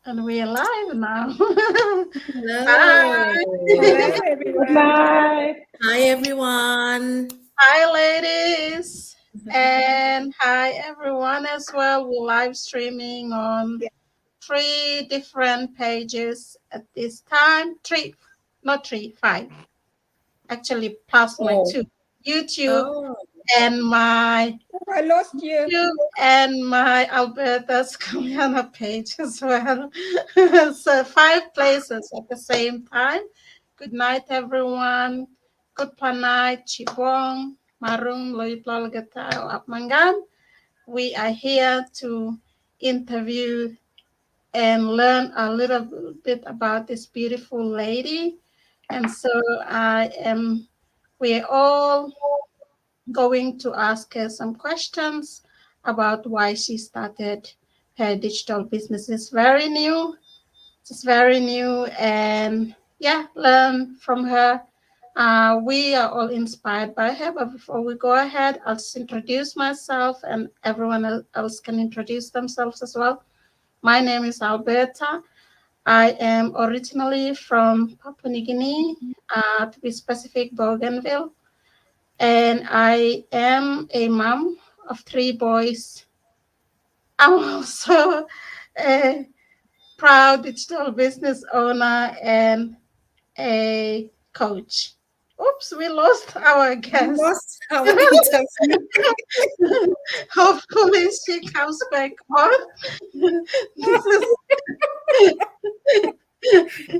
And we're live now. Hi. Hello. Hello, Good everyone. night. Hi, everyone. Hi, ladies. And hi, everyone, as well. We're live streaming on Yeah. three different pages at this time. Three, not three, five. Actually, plus my Oh, two. YouTube oh, and my oh, I lost you. Alberta's Koreana page as well. So five places at the same time. Good night, everyone. Good night, Chibong, Marum, Loiplol Gatao, Apmangan. We are here to interview and learn a little bit about this beautiful lady. And so we're all going to ask her some questions about why she started her digital business. It's very new. It's very new, and yeah, learn from her. We are all inspired by her. But before we go ahead, I'll just introduce myself, and everyone else can introduce themselves as well. My name is Alberta. I am originally from Papua New Guinea, to be specific, Bougainville, and I am a mom of three boys. I'm also a proud digital business owner and a coach. Oops, we lost our We guest. lost our interview. Hopefully she comes back on. This is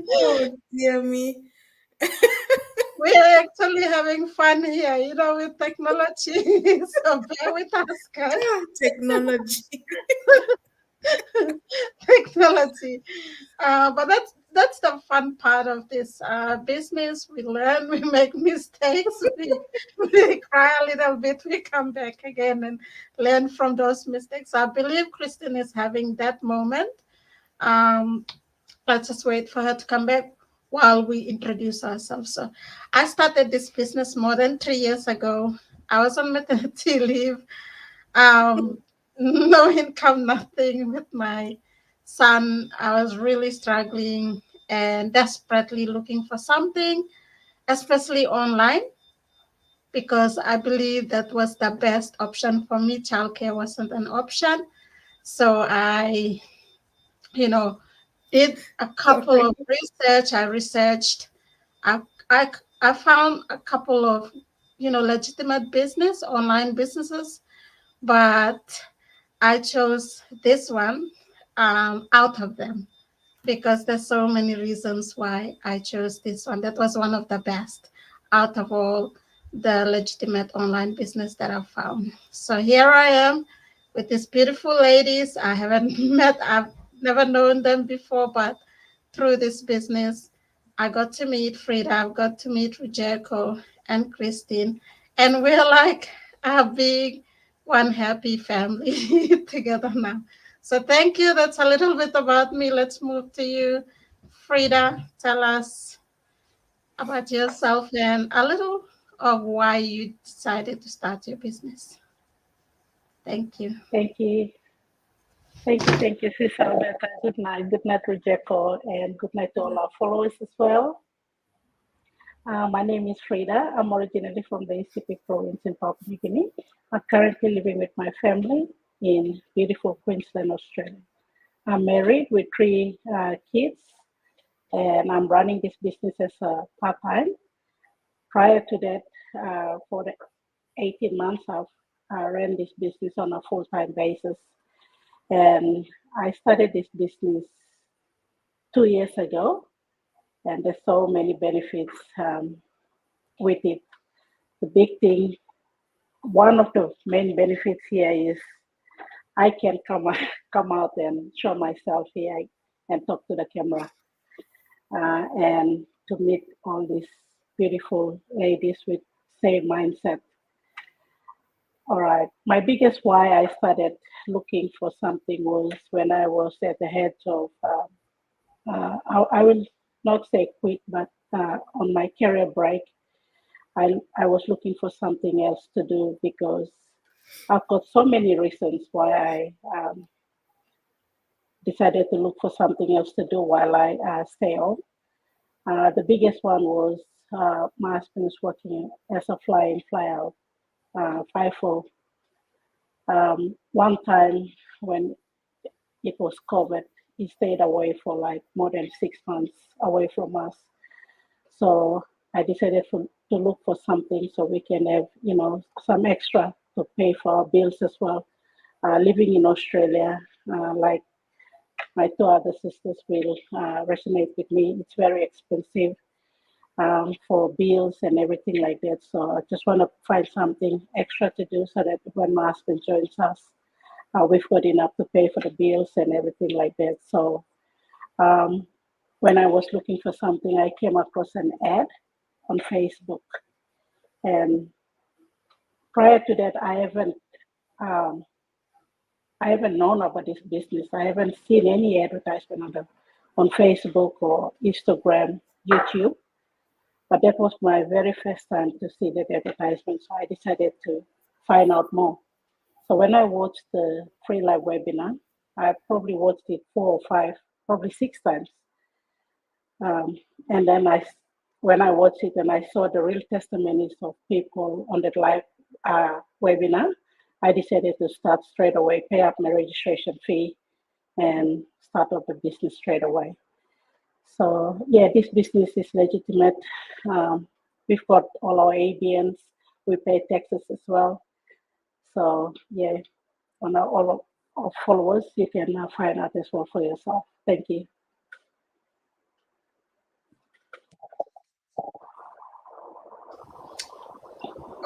Oh, dear me. we're actually having fun here, with technology. So bear with us, guys. Ah, technology. Technology. But that's the fun part of this business. We learn, we make mistakes, we cry a little bit, we come back again and learn from those mistakes. I believe Christine is having that moment. Um, let's just wait for her to come back while we introduce ourselves. So, I started this business more than 3 years ago. I was on maternity leave. Um, no income, nothing with my son. I was really struggling and desperately looking for something, especially online, because I believe that was the best option for me. Childcare wasn't an option. So you know, did a couple Okay. of research. I researched. I, I, I found a couple of, legitimate online businesses, but I chose this one out of them because there's so many reasons why I chose this one. That was one of the best out of all the legitimate online business that I've found. So here I am with these beautiful ladies. I haven't I've never known them before, but through this business, I got to meet Frida, I've got to meet Rujeko and Christine, and we're like a big one happy family together now. So thank you. That's a little bit about me. Let's move to you, Frida. Tell us about yourself and a little of why you decided to start your business. Thank you. Thank you. Thank you, Sis Alberta. Good night. Good night, Rejeko, and good night to all our followers as well. My name is Frida. I'm originally from the East Pacific province in Papua New Guinea. I'm currently living with my family in beautiful Queensland, Australia. I'm married with three kids, and I'm running this business as a part-time. Prior to that, for the 18 months, I've ran this business on a full-time basis. And I started this business 2 years ago, and there's so many benefits with it. The big thing, one of the main benefits here is I can come out and show myself here and talk to the camera and to meet all these beautiful ladies with same mindset. All right. My biggest why I started looking for something was when I was at the head of I will not say quit, but on my career break, I was looking for something else to do because I've got so many reasons why I decided to look for something else to do while I stay home. The biggest one was my husband is working as a fly in, fly out, FIFO. One time when it was COVID, he stayed away for like more than 6 months away from us. So I decided to look for something so we can have, some extra to pay for our bills as well. Living in Australia, like my two other sisters will resonate with me, it's very expensive for bills and everything like that. So I just want to find something extra to do so that when my husband joins us, we've got enough to pay for the bills and everything like that. So um, when I was looking for something, I came across an ad on Facebook. And prior to that, um, I haven't known about this business. I haven't seen any advertisement on Facebook or Instagram, YouTube. But that was my very first time to see that advertisement. So I decided to find out more. So when I watched the free live webinar, I probably watched it 4 or 5, probably 6 times. And then when I watched it and I saw the real testimonies of people on that live webinar, I decided to start straight away, pay up my registration fee, and start up the business straight away. So yeah, this business is legitimate. We've got all our ABNs. We pay taxes as well. So yeah, on all of our followers, you can find out as well for yourself. Thank you.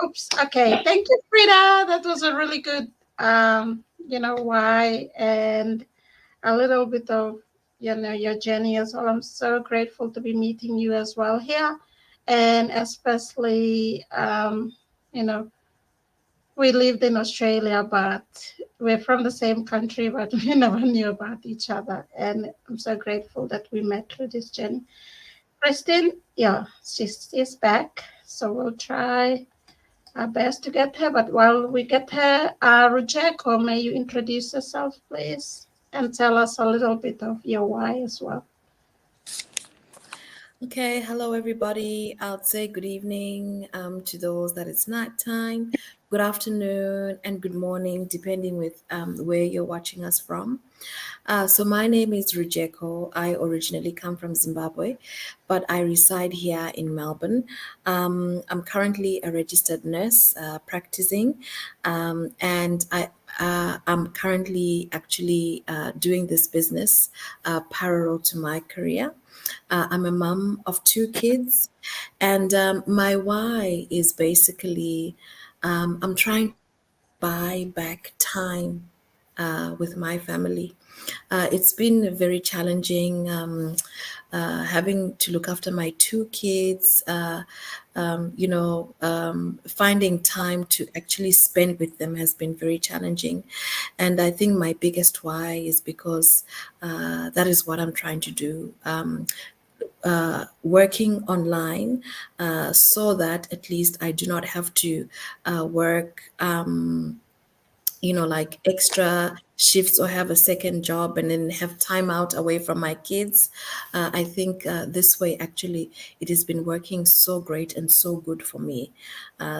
Oops. Okay. Thank you, Frida. That was a really good, why and a little bit of, your journey as well. I'm so grateful to be meeting you as well here. And especially, we lived in Australia, but we're from the same country, but we never knew about each other. And I'm so grateful that we met through this journey. Christine, yeah, she's back. So we'll try our best to get her. But while we get her, Rujeko, may you introduce yourself, please, and tell us a little bit of your why as well. Okay, hello everybody. I'll say good evening to those that it's nighttime, good afternoon, and good morning, depending with where you're watching us from. So my name is Rujeko. I originally come from Zimbabwe, but I reside here in Melbourne. I'm currently a registered nurse practicing, and I'm currently actually doing this business parallel to my career. I'm a mom of 2 kids, and my why is basically I'm trying to buy back time with my family. It's been very challenging having to look after my 2 kids, finding time to actually spend with them has been very challenging. And I think my biggest why is because that is what I'm trying to do. Working online so that at least I do not have to work like extra shifts or have a second job and then have time out away from my kids. I think this way, actually, it has been working so great and so good for me.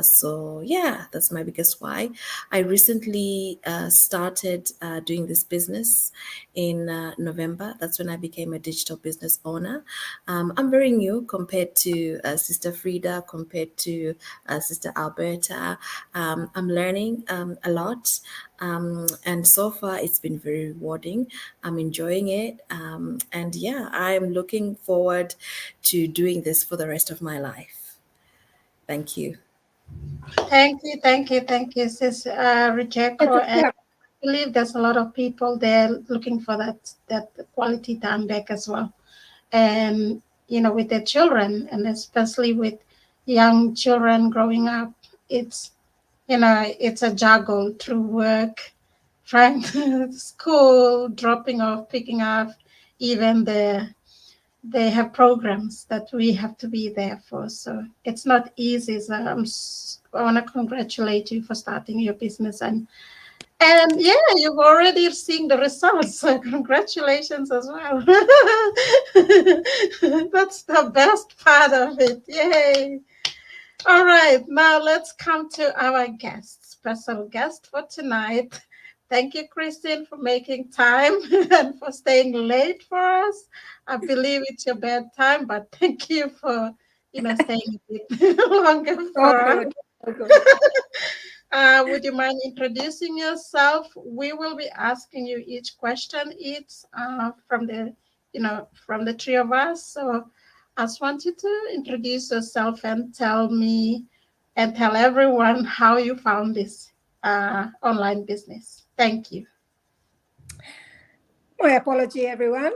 So yeah, that's my biggest why. I recently started doing this business in November. That's when I became a digital business owner. I'm very new compared to Sister Frida, compared to Sister Alberta. I'm learning a lot. And so far, it's been very rewarding. I'm enjoying it. And yeah, I'm looking forward to doing this for the rest of my life. Thank you. Thank you, Sis Rujeko. And I believe there's a lot of people there looking for that quality time back as well. And, with their children, and especially with young children growing up, it's a juggle through work, trying to school, dropping off, picking up, even they have programs that we have to be there for. So it's not easy. So I want to congratulate you for starting your business. And And yeah, you've already seen the results. So congratulations as well. That's the best part of it. Yay. All right, now let's come to our guest, special guest for tonight. Thank you, Christine, for making time and for staying late for us. I believe it's your bedtime, but thank you for staying a bit longer All for us. good. All good. Would you mind introducing yourself? We will be asking you each question each from the three of us. So I just want you to introduce yourself and tell everyone how you found this online business. Thank you. My apology, everyone.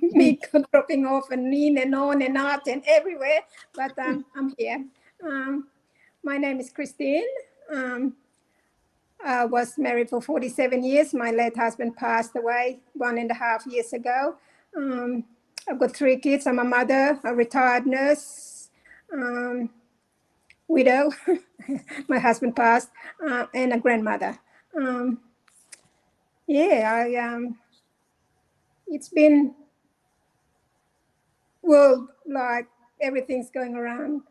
Me dropping off and in and on and out and everywhere, but I'm here. Um, my name is Christine. Um, I was married for 47 years. My late husband passed away 1.5 years ago. I've got 3 kids. I'm a mother, a retired nurse, widow. My husband passed, and a grandmother. Um, yeah, it's been well, like everything's going around,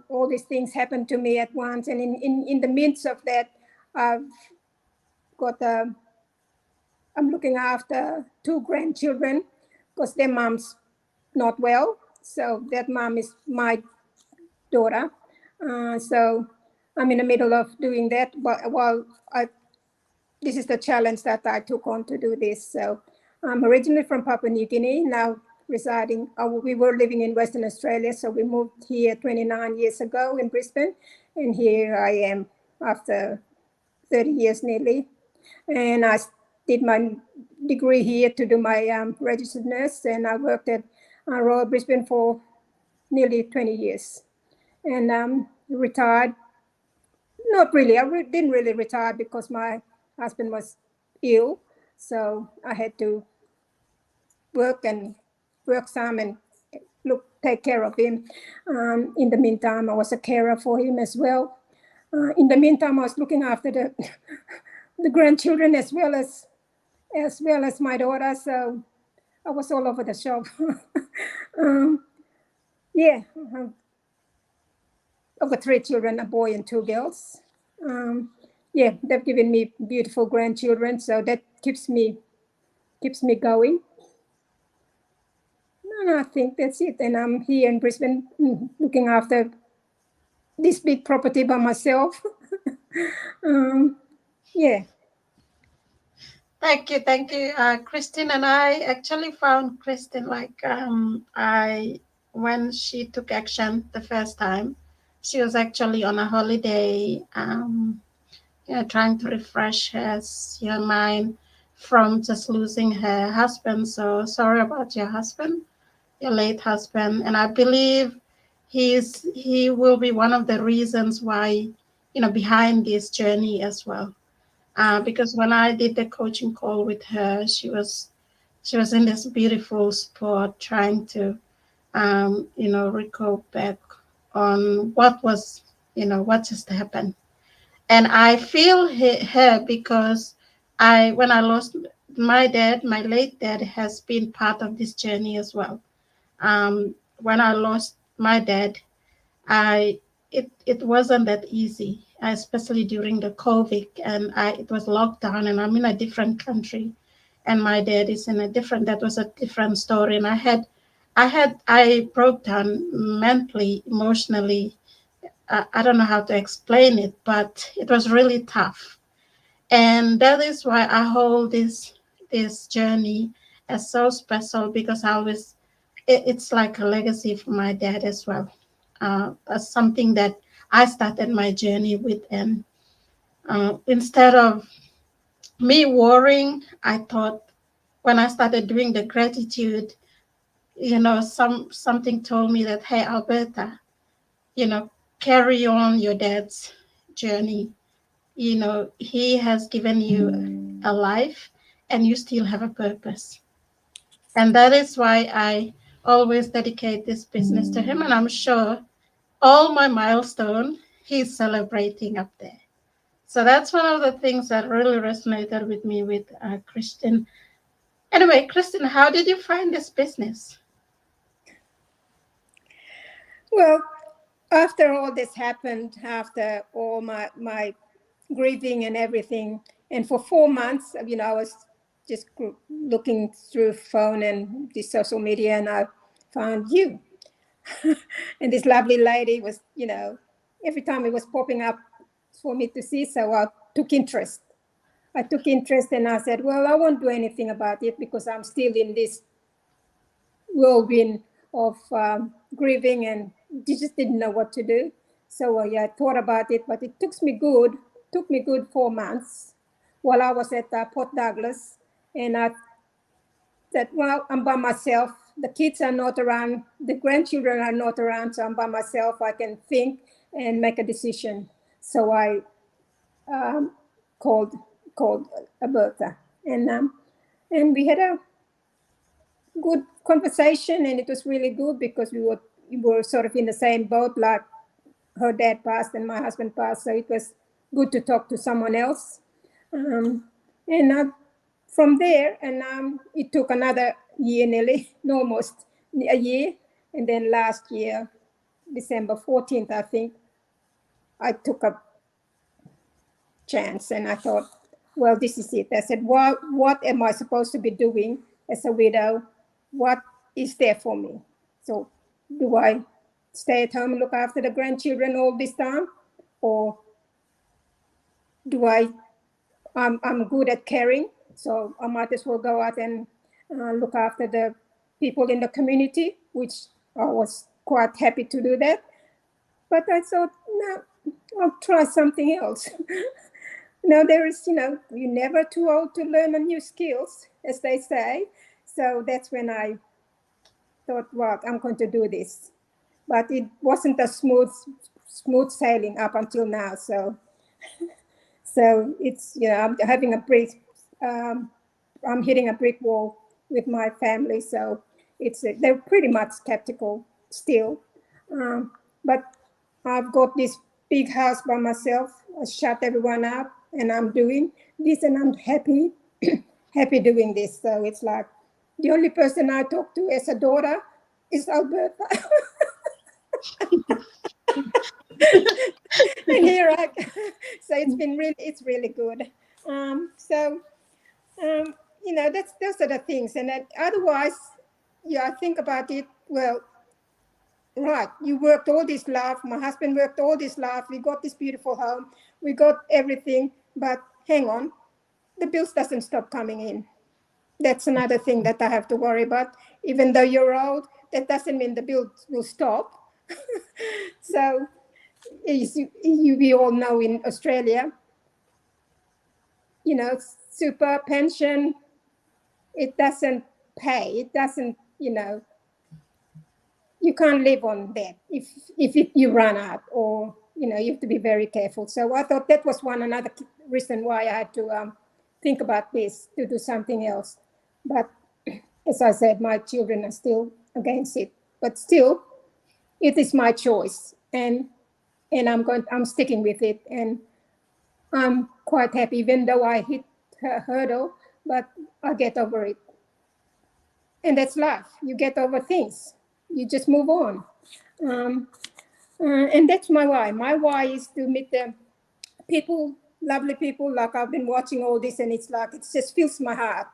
all these things happen to me at once. And in the midst of that, I've got I'm looking after 2 grandchildren because their mom's not well. So that mom is my daughter. So I'm in the middle of doing that. But while this is the challenge that I took on to do this. So I'm originally from Papua New Guinea, now residing, we were living in Western Australia. So we moved here 29 years ago in Brisbane. And here I am after 30 years nearly. And I did my degree here to do my registered nurse. And I worked at Royal Brisbane for nearly 20 years. And retired. Not really. Didn't really retire because my husband was ill. So I had to work some and take care of him. In the meantime, I was a carer for him as well. In the meantime, I was looking after the the grandchildren as well as my daughter. So I was all over the shop. Yeah, I've got 3 children, a boy and 2 girls. Yeah, they've given me beautiful grandchildren, so that keeps me going. No, I think that's it. And I'm here in Brisbane looking after this big property by myself. Yeah. Thank you. Christine and I actually found Christine I when she took action the first time, she was actually on a holiday, trying to refresh her mind from just losing her husband. So sorry about your husband, your late husband, and I believe he will be one of the reasons why behind this journey as well. Because when I did the coaching call with her, she was in this beautiful spot trying to recall back on what just happened. And I feel her because when I lost my dad, my late dad has been part of this journey as well. When I lost my dad, it wasn't that easy, especially during the COVID, and it was lockdown, and I'm in a different country, and my dad is in a different. That was a different story, and I broke down mentally, emotionally. I don't know how to explain it, but it was really tough, and that is why I hold this journey as so special because it's like a legacy for my dad as well. That's something that I started my journey with. And instead of me worrying, I thought when I started doing the gratitude, something told me that, hey, Alberta, you know, carry on your dad's journey. He has given you a life and you still have a purpose. And that is why I always dedicate this business to him. And I'm sure all my milestone he's celebrating up there. So that's one of the things that really resonated with me with Christian. Anyway, Kristen, how did you find this business? Well, after all this happened, after all my grieving and everything, and for 4 months, I was just looking through phone and the social media, and I found you. And this lovely lady was, every time it was popping up for me to see, so I took interest. And I said, well, I won't do anything about it because I'm still in this whirlwind of grieving and just didn't know what to do. So yeah, I thought about it, but it took me good 4 months while I was at Port Douglas. And I said, well, I'm by myself. The kids are not around. The grandchildren are not around. So I'm by myself. I can think and make a decision. So I called Alberta, and we had a good conversation, and it was really good because we were sort of in the same boat, like her dad passed and my husband passed, so it was good to talk to someone else. And from there, and it took another year nearly, almost a year, and then last year, December 14th, I think, I took a chance and I thought, well, this is it. I said, what am I supposed to be doing as a widow? What is there for me? So do I stay at home and look after the grandchildren all this time? Or do I'm good at caring, so I might as well go out and look after the people in the community, which I was quite happy to do that. But I thought, no, I'll try something else. No, there is, you're never too old to learn a new skills, as they say. So that's when I thought, well, I'm going to do this. But it wasn't a smooth sailing up until now. So it's, I'm having I'm hitting a brick wall with my family. So they're pretty much skeptical still. But I've got this big house by myself. I shut everyone up and I'm doing this and I'm happy, happy doing this. So it's like the only person I talk to as a daughter is Alberta. And here so it's really good. Those are the things. And that otherwise, I think about it, well, right, you worked all this life, my husband worked all this life, we got this beautiful home, we got everything, but hang on, the bills doesn't stop coming in. That's another thing that I have to worry about. Even though you're old, that doesn't mean the bills will stop. So we all know in Australia, super pension, it doesn't pay, it doesn't, you can't live on that if you run out, or you have to be very careful. So I thought that was another reason why I had to think about this, to do something else. But as I said, my children are still against it. But still, it is my choice, and I'm sticking with it, and I'm quite happy, even though I hit a hurdle, but I get over it. And that's life. You get over things. You just move on. And that's my why. My why is to meet the people, lovely people, like I've been watching all this, and it's like, it just fills my heart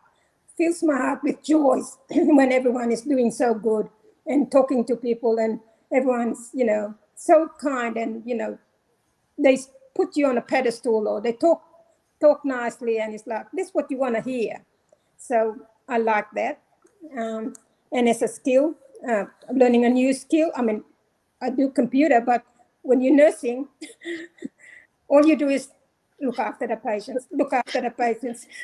with joy when everyone is doing so good and talking to people, and everyone's, so kind, and, they put you on a pedestal, or they talk nicely, and it's like, this is what you want to hear. So I like that. And as a skill, learning a new skill, I mean, I do computer, but when you're nursing, all you do is look after the patients,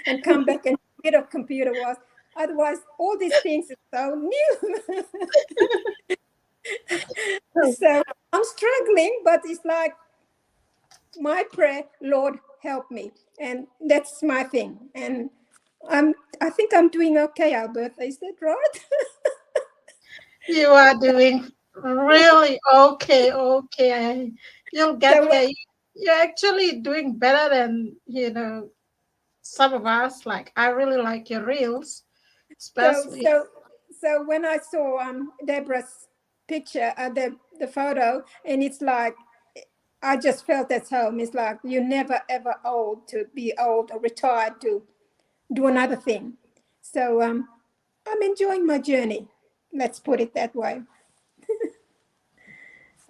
and come back and get a computer was. Otherwise, all these things are so new. So I'm struggling, but it's like my prayer, Lord, help me. And that's my thing. And I think I'm doing okay, Alberta. Is that right? You are doing really okay. You'll get So, there. you're actually doing better than, some of us. Like, I really like your reels, So especially. so so when I saw Deborah's picture, the photo, and it's like I just felt at home. It's like you're never ever old to be old or retired to do another thing. So I'm enjoying my journey. Let's put it that way.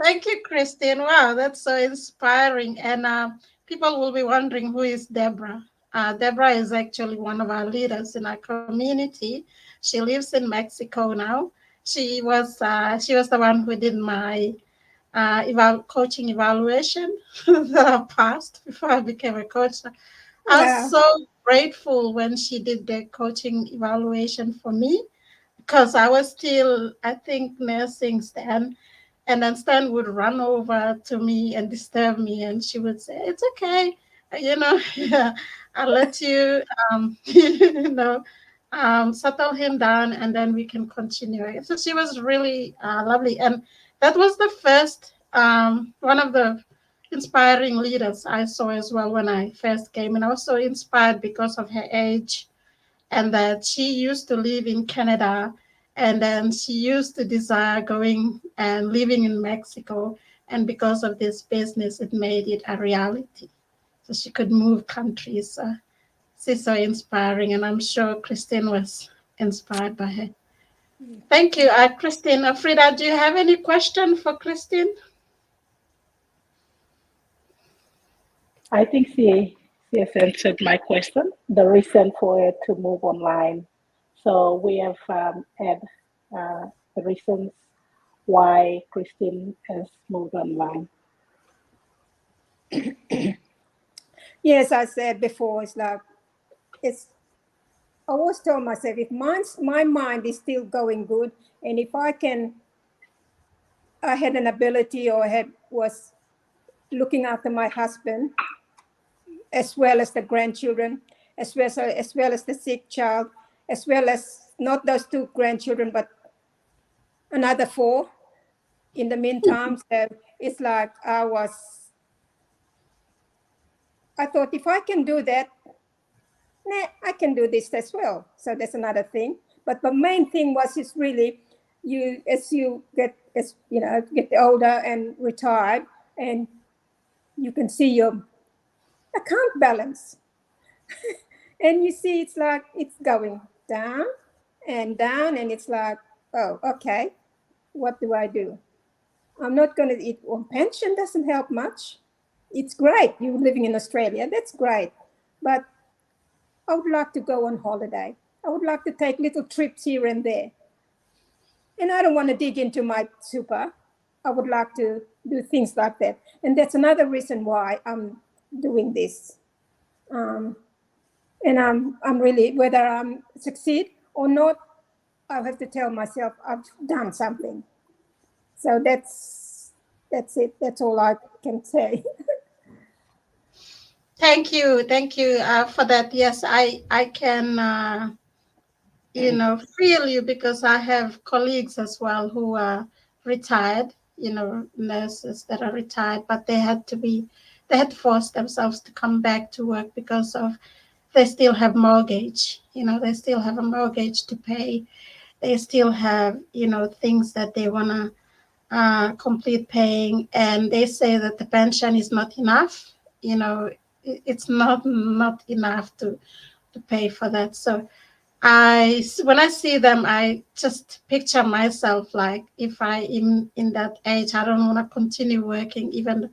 Thank you, Christine. Wow, that's so inspiring. And people will be wondering, who is Deborah? Deborah is actually one of our leaders in our community. She lives in Mexico now. She was the one who did my coaching evaluation that I passed before I became a coach. I was Wow. so grateful when she did the coaching evaluation for me, because I was still, I think, nursing Stan. And then Stan would run over to me and disturb me, and she would say, "It's okay, you know, I'll let you, settle him down, and then we can continue." So she was really lovely, and that was the first one of the inspiring leaders I saw as well when I first came, and I was so inspired because of her age, and that she used to live in Canada, and then she used to desire going and living in Mexico. And because of this business, it made it a reality. So she could move countries. She's so inspiring, and I'm sure Christine was inspired by her. Thank you, Christine. Frida, do you have any question for Christine? I think she has answered my question, the reason for it to move online. So we have had the reasons why Christine has moved online. Yes, I said before, it's like it's I always tell myself if my mind is still going good, and if I had an ability or was looking after my husband as well as the grandchildren, as well as the sick child, as well as not those two grandchildren, but another four. In the meantime, so it's like I thought if I can do that, I can do this as well. So that's another thing. But the main thing was is really you as you get older and retired, and you can see your account balance, and you see it's like it's going down and down, and it's like, oh, okay, what do I do? I'm not going to eat. Well, pension doesn't help much. It's great you living in Australia. That's great, but I would like to go on holiday. I would like to take little trips here and there. And I don't want to dig into my super. I would like to do things like that. And that's another reason why I'm doing this. Um, and I'm really, whether I'm succeed or not, I'll have to tell myself I've done something. So that's it. That's all I can say. Thank you for that. Yes, I can feel you, because I have colleagues as well who are retired, nurses that are retired, but they had forced themselves to come back to work because of they still have mortgage, they still have a mortgage to pay. They still have, things that they want to complete paying, and they say that the pension is not enough. It's not enough to pay for that. So when I see them, I just picture myself, like, if I am in that age, I don't want to continue working, even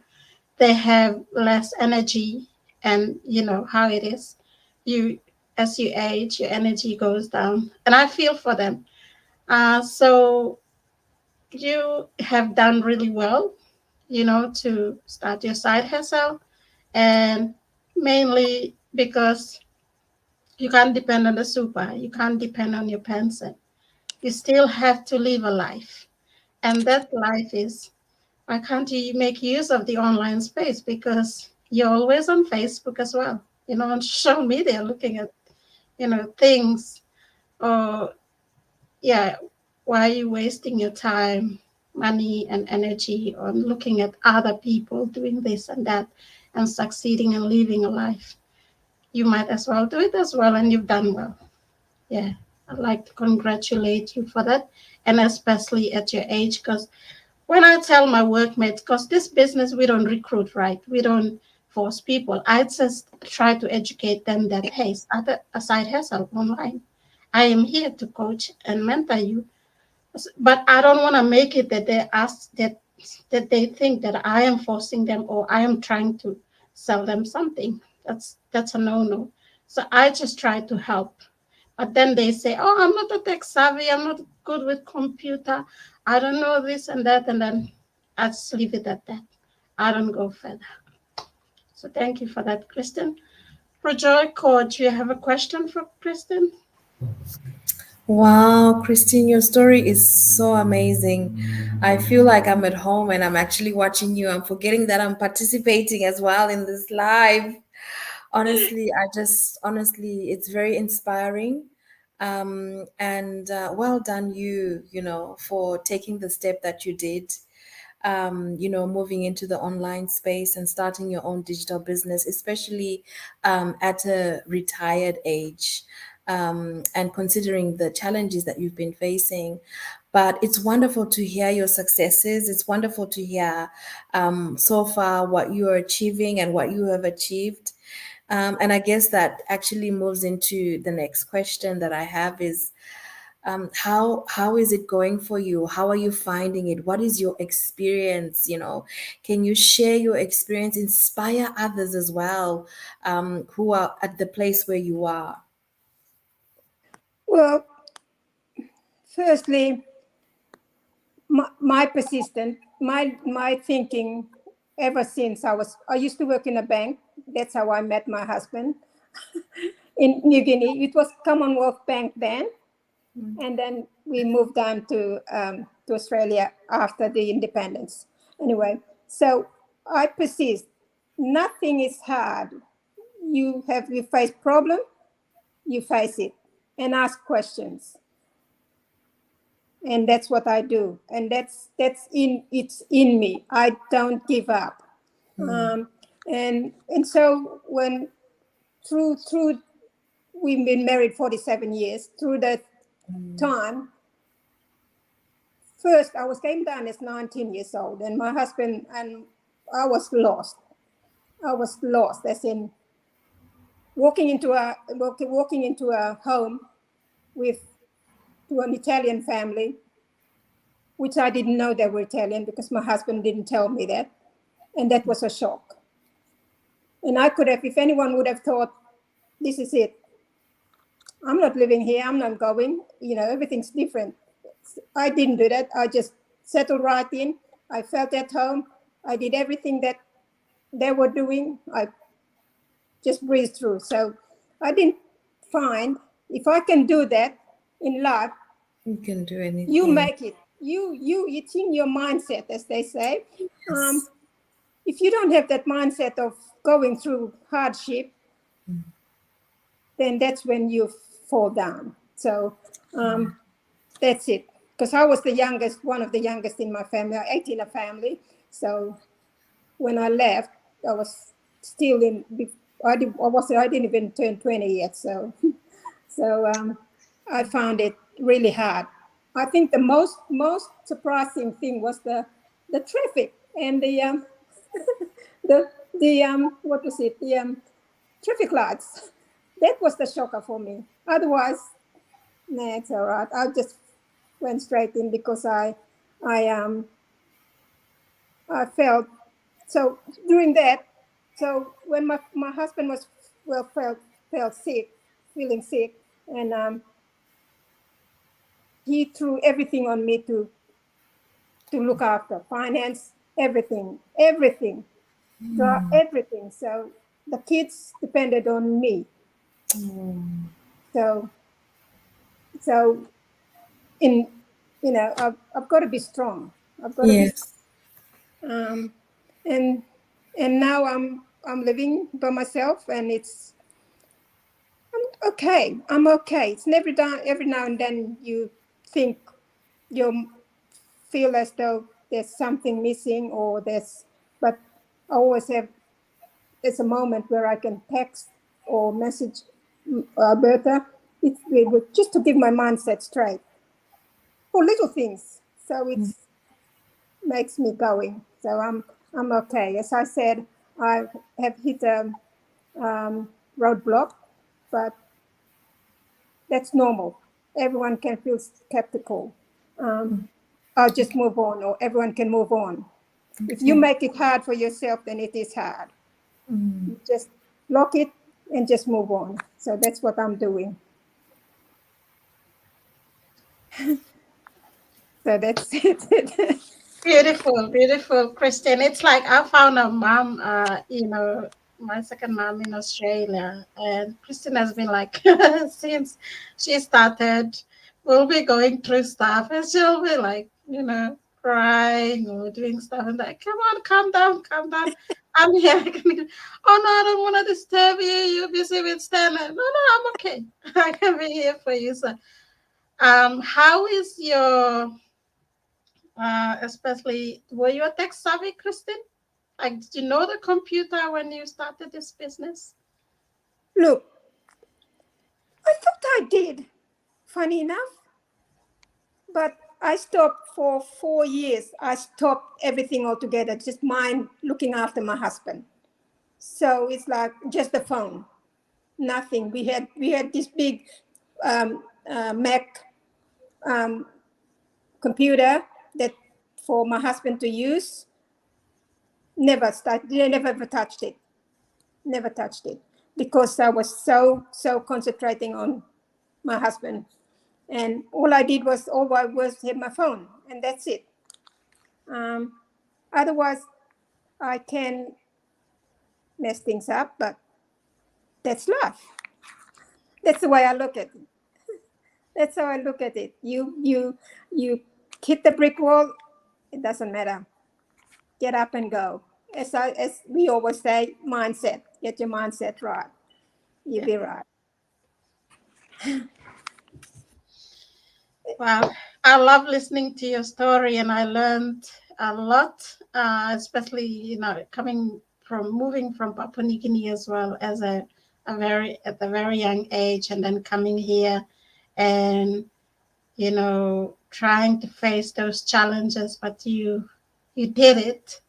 they have less energy. And you know how it is, you as you age, your energy goes down, and I feel for them. So you have done really well, to start your side hustle, and mainly because you can't depend on the super, you can't depend on your pension. You still have to live a life. And that life is, why can't you make use of the online space? Because you're always on Facebook as well, on social media, looking at, things. Or, yeah, why are you wasting your time, money, and energy on looking at other people doing this and that? and succeeding and living a life, you might as well do it as well, and you've done well. Yeah, I'd like to congratulate you for that, and especially at your age, because when I tell my workmates, because this business, we don't recruit, right? We don't force people. I just try to educate them that, hey, start a side hustle online. I am here to coach and mentor you, but I don't want to make it that they ask that they think that I am forcing them or I am trying to sell them something. That's a no-no. So I just try to help. But then they say, "Oh, I'm not a tech savvy. I'm not good with computer. I don't know this and that." And then I just leave it at that. I don't go further. So thank you for that, Kristen. Projoy Coach, you have a question for Kristen? Wow, Christine, your story is so amazing. I feel like I'm at home and I'm actually watching you. I'm forgetting that I'm participating as well in this live. Honestly, honestly, it's very inspiring. And well done, for taking the step that you did. Moving into the online space and starting your own digital business, especially at a retired age, and considering the challenges that you've been facing. But it's wonderful to hear your successes. It's wonderful to hear so far what you are achieving and what you have achieved. And I guess that actually moves into the next question that I have is, how is it going for you? How are you finding it? What is your experience? Can you share your experience, inspire others as well, who are at the place where you are? Well, firstly, my persistent, my thinking ever since I used to work in a bank. That's how I met my husband in New Guinea. It was Commonwealth Bank then, and then we moved on to Australia after the independence. Anyway, so I persist. Nothing is hard. You face problem, you face it, and ask questions, and that's what I do, and it's in me. I don't give up. And so when through we've been married 47 years. Through that time, first I came down as 19 years old, and my husband and I was lost. I was lost, as in walking into a home with to an Italian family, which I didn't know they were Italian because my husband didn't tell me that, and that was a shock. And I could have, if anyone would have thought, this is it. I'm not living here. I'm not going. Everything's different. I didn't do that. I just settled right in. I felt at home. I did everything that they were doing. I just breathed through. So I didn't find, if I can do that in life, You can do anything. you make it. It's in your mindset, as they say. Yes. If you don't have that mindset of going through hardship, then that's when you fall down. So that's it. Because I was the youngest, one of the youngest in my family. I ate in a family. So when I left, I was still in. I didn't even turn 20 yet. So I found it really hard. I think the most surprising thing was the traffic and the what was it, the traffic lights. That was the shocker for me. Otherwise, nah, it's all right. I just went straight in because I felt so during that. So when my husband was felt sick, feeling sick, and he threw everything on me to look after finance, everything, everything. So the kids depended on me. So in I've got to be strong. I've got to be strong. Yes. And now I'm living by myself, and I'm okay. I'm okay. It's never done. Every now and then you think you feel as though there's something missing, but I always have there's a moment where I can text or message Bertha, just to give my mindset straight for little things. So it makes me going. So I'm okay. As I said, I have hit a roadblock, but that's normal. Everyone can feel skeptical. I'll just move on, or everyone can move on. If you make it hard for yourself, then it is hard. You just lock it and just move on. So that's what I'm doing. So that's it. Beautiful, beautiful, Christine. It's like I found a mom, my second mom in Australia, and Christine has been like, since she started, we'll be going through stuff, and she'll be like, crying or doing stuff, and like, come on, calm down, calm down. I'm here. Oh no, I don't want to disturb you. You're busy with Stan. No, I'm okay. I can be here for you. So, how is your especially, were you a tech savvy, Christine? Like, did you know the computer when you started this business? Look, I thought I did, funny enough, but I stopped for 4 years. I stopped everything altogether, just mine looking after my husband. So it's like just the phone, nothing. We had this big Mac computer that for my husband to use. Never ever touched it. Never touched it because I was so concentrating on my husband, and all I was have my phone, and that's it. Otherwise, I can mess things up, but that's life. That's the way I look at it. That's how I look at it. You hit the brick wall. It doesn't matter. Get up and go. As we always say, mindset. Get your mindset right. You'll be right. Well, I love listening to your story, and I learned a lot, especially moving from Papua New Guinea as well as at a very young age, and then coming here, and trying to face those challenges, but you did it,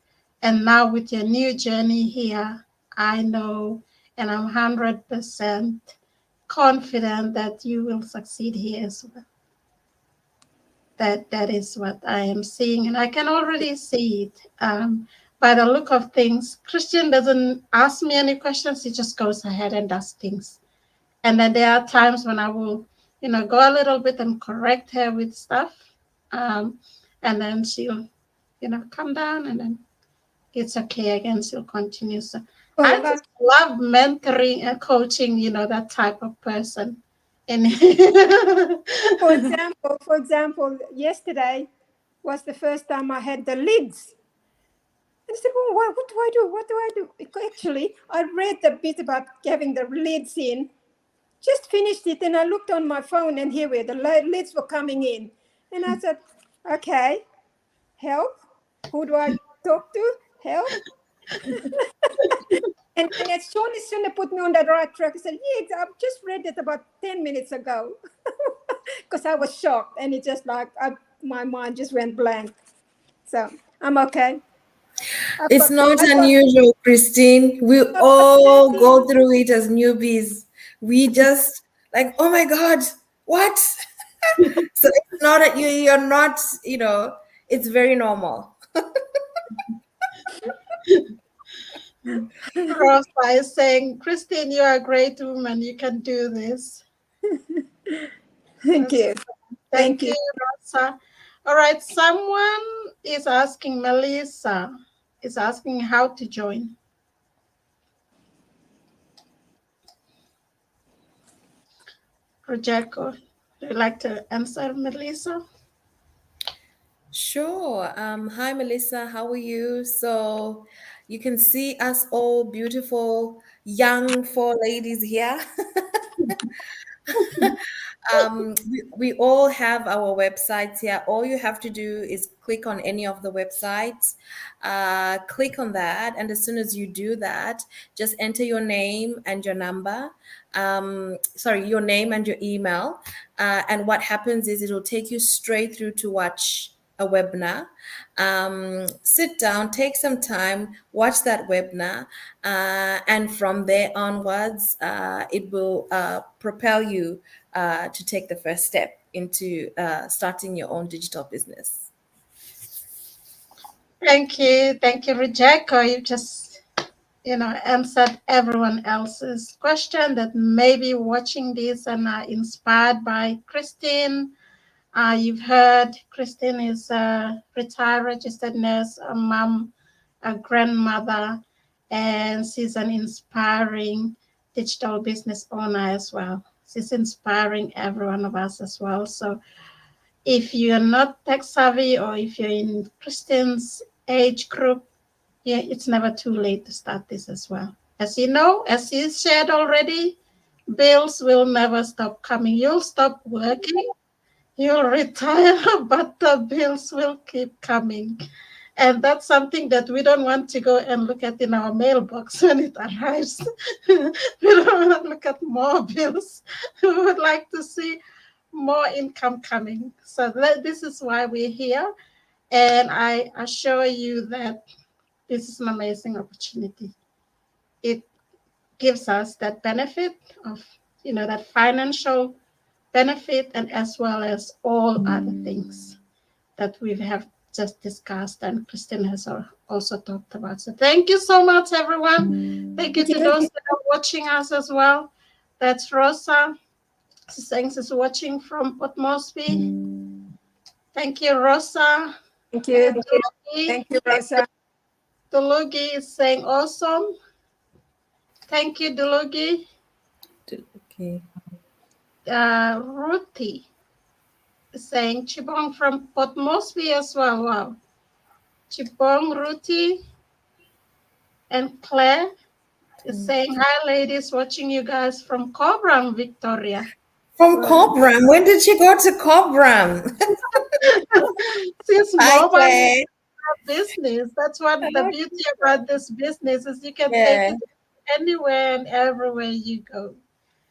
and now with your new journey here, I know, and I'm 100% confident that you will succeed here as well. That is what I am seeing, and I can already see it by the look of things. Christian doesn't ask me any questions; he just goes ahead and does things. And then there are times when I will, go a little bit and correct her with stuff, and then she'll, come down, and then it's okay again. She'll continue. So I just love mentoring and coaching, that type of person. And for example, yesterday was the first time I had the lids. And I said, well, what do I do? What do I do? Actually, I read a bit about having the lids in, just finished it, and I looked on my phone, and here the lids were coming in. And I said, okay, help? Who do I talk to? Help? And as soon as put me on the right track, I said, yeah, I've just read it about 10 minutes ago. Because I was shocked, and it just like, my mind just went blank. So I'm okay. It's not unusual, Christine. We all go through it as newbies. We just like, oh my God, what? So it's not that you're not, it's very normal. Rosa is saying, Christine, you are a great woman. You can do this. Thank you. Thank you, Rosa. All right, someone is asking, Melissa is asking how to join. Rojeko, do you like to answer, Melissa? Sure. Hi, Melissa. How are you? So you can see us all beautiful young 4 ladies here. We all have our websites here. All you have to do is click on any of the websites, click on that, and as soon as you do that, just enter your name and your number. Sorry, your name and your email. And what happens is it'll take you straight through to watch a webinar. Sit down, take some time, watch that webinar, and from there onwards, it will propel you to take the first step into starting your own digital business. Thank you, Rijeko. You just, answered everyone else's question that may be watching this and are inspired by Christine. You've heard Christine is a retired registered nurse, a mom, a grandmother, and she's an inspiring digital business owner as well. She's inspiring every one of us as well. So if you're not tech savvy or if you're in Christine's age group, yeah, it's never too late to start this as well. As you know, as you shared already, bills will never stop coming. You'll stop working, you'll retire, but the bills will keep coming. And that's something that we don't want to go and look at in our mailbox when it arrives. We don't want to look at more bills. We would like to see more income coming. So this is why we're here. And I assure you that this is an amazing opportunity. It gives us that benefit of, that financial benefit, and as well as all other things that we have just discussed and Christine has also talked about. So thank you so much, everyone. Thank you to those that are watching us as well. That's Rosa. She's saying she's watching from Port Moresby. Thank you, Rosa. Thank you. Thank you, Rosa. Dulugi is saying awesome. Thank you, Dulugi. Okay. Ruthie is saying Chibong from Port Moresby as well. Wow. Chibong, Ruthie, and Claire is saying, hi, ladies, watching you guys from Cobram, Victoria. From Cobram? When did she go to Cobram? Since Hi, mobile Claire. business, that's what the beauty about this business is. You can take it anywhere and everywhere you go.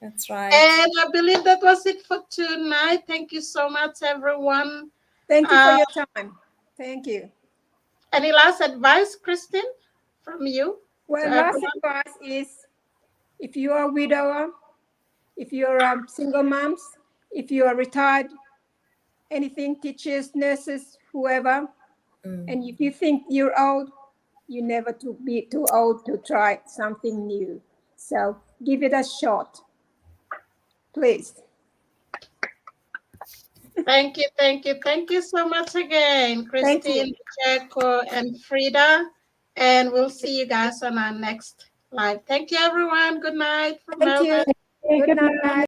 That's right. And I believe that was it for tonight. Thank you so much, everyone. Thank you for your time. Thank you. Any last advice, Christine, from you? Well, last advice is, if you are a widower, if you're a single moms, if you are retired, anything, teachers, nurses, whoever, and if you think you're old, you never to be too old to try something new. So give it a shot, please. Thank you so much again, Christine, Jericho, and Frida. And we'll see you guys on our next live. Thank you, everyone. Good night from Melbourne. Good night.